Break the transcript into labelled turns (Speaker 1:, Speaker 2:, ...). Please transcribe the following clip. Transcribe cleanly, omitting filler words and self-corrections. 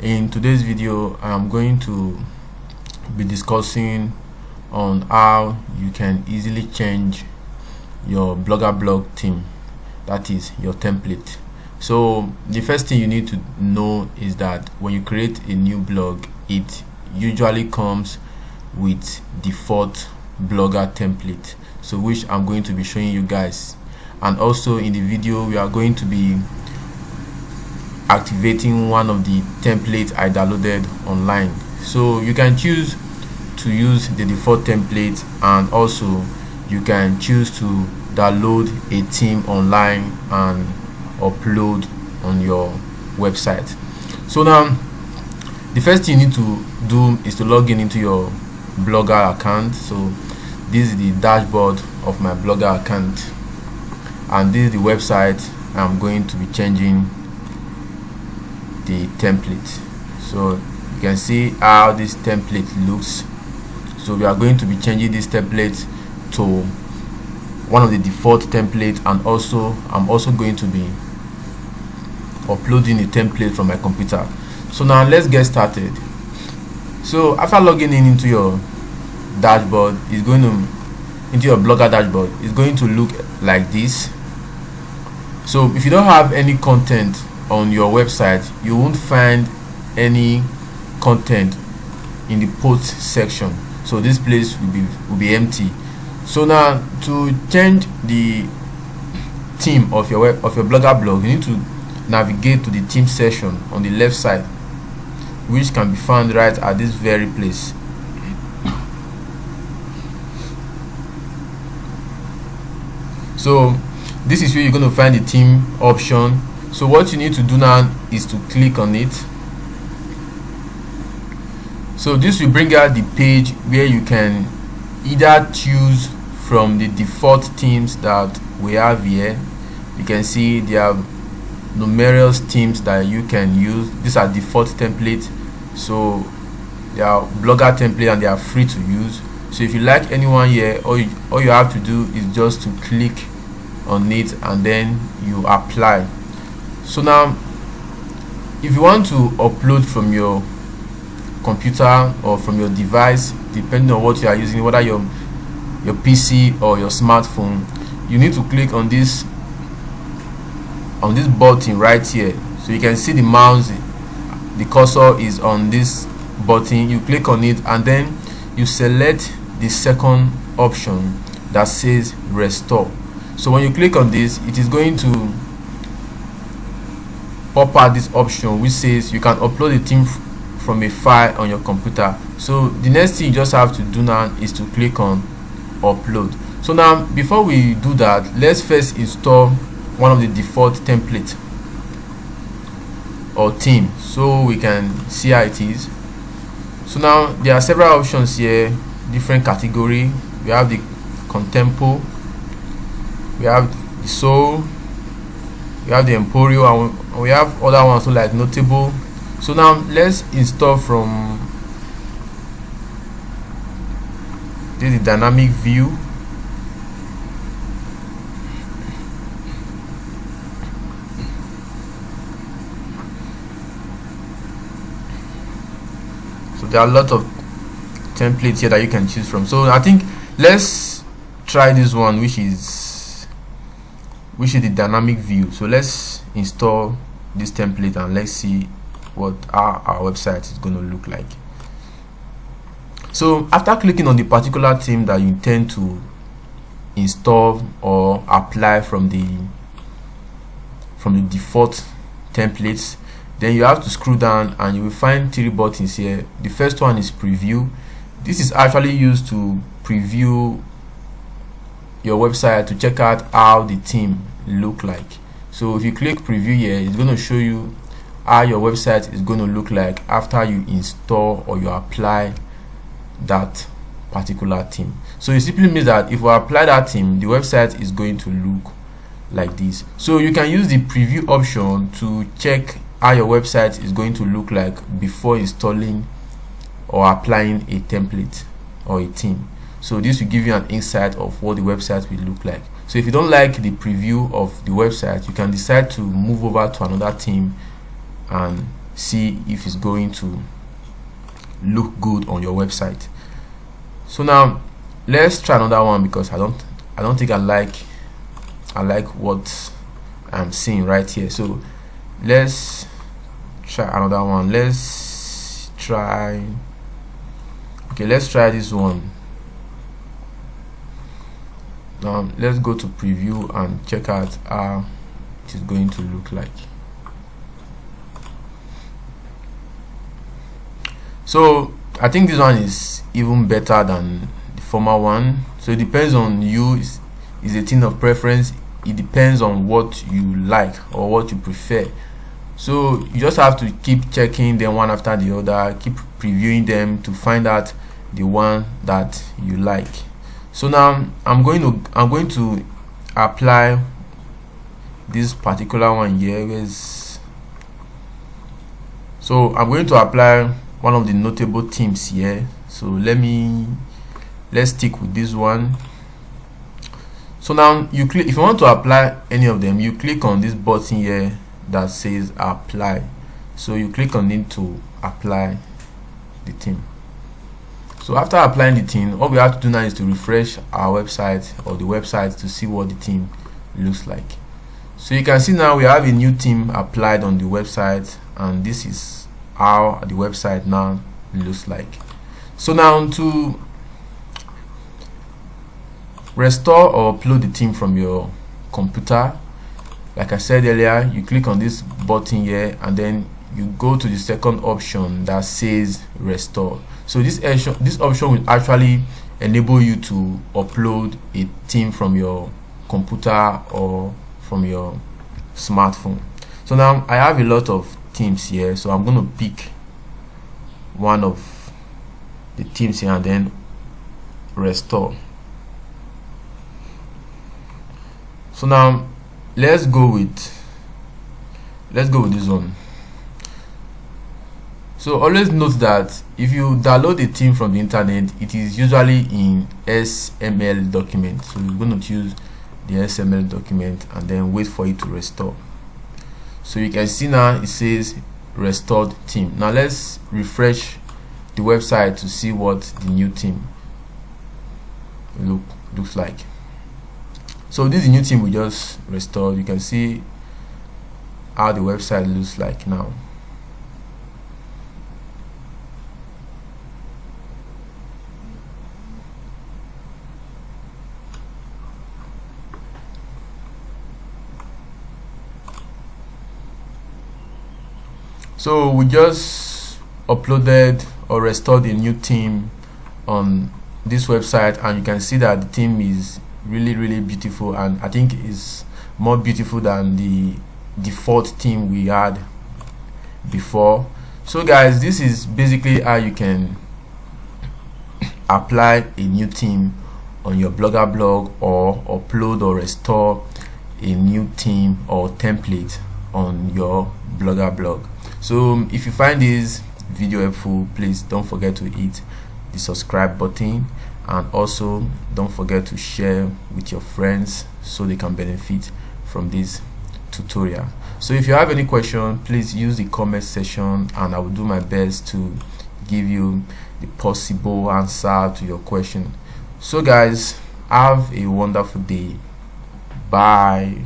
Speaker 1: In today's video, I'm going to be discussing on how you can easily change your Blogger blog theme, that is your template. So the first thing you need to know is that when you create a new blog, it usually comes with default Blogger template, so which I'm going to be showing you guys. And also in the video, we are going to be activating one of the templates I downloaded online. So you can choose to use the default template, and also you can choose to download a theme online and upload on your website. So now the first thing you need to do is to log in into your Blogger account. So this is the dashboard of my Blogger account, and this is the website I'm going to be changing the template. So you can see how this template looks. So we are going to be changing this template to one of the default templates, and also I'm also going to be uploading the template from my computer. So now let's get started. So after logging in into your dashboard, into your Blogger dashboard, it's going to look like this. So if you don't have any content on your website, you won't find any content in the post section, so this place will be empty. So now to change the theme of your Blogger blog, you need to navigate to the theme section on the left side, which can be found right at this very place. So this is where you're going to find the theme option. So what you need to do now is to click on it. So this will bring out the page where you can either choose from the default themes that we have here. You can see there are numerous themes that you can use. These are default templates, so they are Blogger template and they are free to use. So if you like anyone here, all you have to do is just to click on it and then you apply. So now if you want to upload from your computer or from your device, depending on what you are using, whether your PC or your smartphone, you need to click on this button right here. So you can see the mouse, the cursor is on this button. You click on it and then you select the second option that says restore. So when you click on this, it is going to pop out this option which says you can upload a theme from a file on your computer. So the next thing you just have to do now is to click on upload. So now before we do that, let's first install one of the default template or theme so we can see how it is. So now there are several options here, different category. We have the contempo, we have the soul, we have the Emporio, and we have other ones so like notable. So now let's install from this is the dynamic view. So there are a lot of templates here that you can choose from. So I think let's try this one, which is the dynamic view. So let's install this template and let's see what our website is going to look like. So after clicking on the particular theme that you intend to install or apply from the default templates, then you have to scroll down and you will find three buttons here. The first one is preview. This is actually used to preview your website to check out how the theme look like. So if you click preview here, it's going to show you how your website is going to look like after you install or you apply that particular theme. So it simply means that if you apply that theme, the website is going to look like this. So you can use the preview option to check how your website is going to look like before installing or applying a template or a theme. So this will give you an insight of what the website will look like. So if you don't like the preview of the website, you can decide to move over to another theme and see if it's going to look good on your website. So now let's try another one, because I don't think I like what I'm seeing right here. So let's try another one. Let's try this one. Now let's go to preview and check out how it is going to look like. So I think this one is even better than the former one. So it depends on you. Is a thing of preference. It depends on what you like or what you prefer. So you just have to keep checking them one after the other, keep previewing them to find out the one that you like. So now I'm going to apply this particular one here. So I'm going to apply one of the notable themes here. So let's stick with this one. So now you click, if you want to apply any of them, you click on this button here that says apply. So you click on it to apply the theme. So after applying the theme, all we have to do now is to refresh our website or the website to see what the theme looks like. So you can see now we have a new theme applied on the website, and this is how the website now looks like. So now to restore or upload the theme from your computer, like I said earlier, you click on this button here and then you go to the second option that says restore. So this option will actually enable you to upload a theme from your computer or from your smartphone. So now I have a lot of themes here, so I'm going to pick one of the themes here and then restore. So now let's go with this one. So always note that if you download a theme from the internet, it is usually in XML document. So you're going to use the XML document and then wait for it to restore. So you can see now it says restored theme. Now let's refresh the website to see what the new theme looks like. So this is the new theme we just restored. You can see how the website looks like now. So we just uploaded or restored a new theme on this website, and you can see that the theme is really beautiful, and I think is more beautiful than the default theme we had before. So guys, this is basically how you can apply a new theme on your Blogger blog, or upload or restore a new theme or template on your Blogger blog. So if you find this video helpful, please don't forget to hit the subscribe button, and also don't forget to share with your friends so they can benefit from this tutorial. So if you have any question, please use the comment section and I will do my best to give you the possible answer to your question. So guys, have a wonderful day. Bye.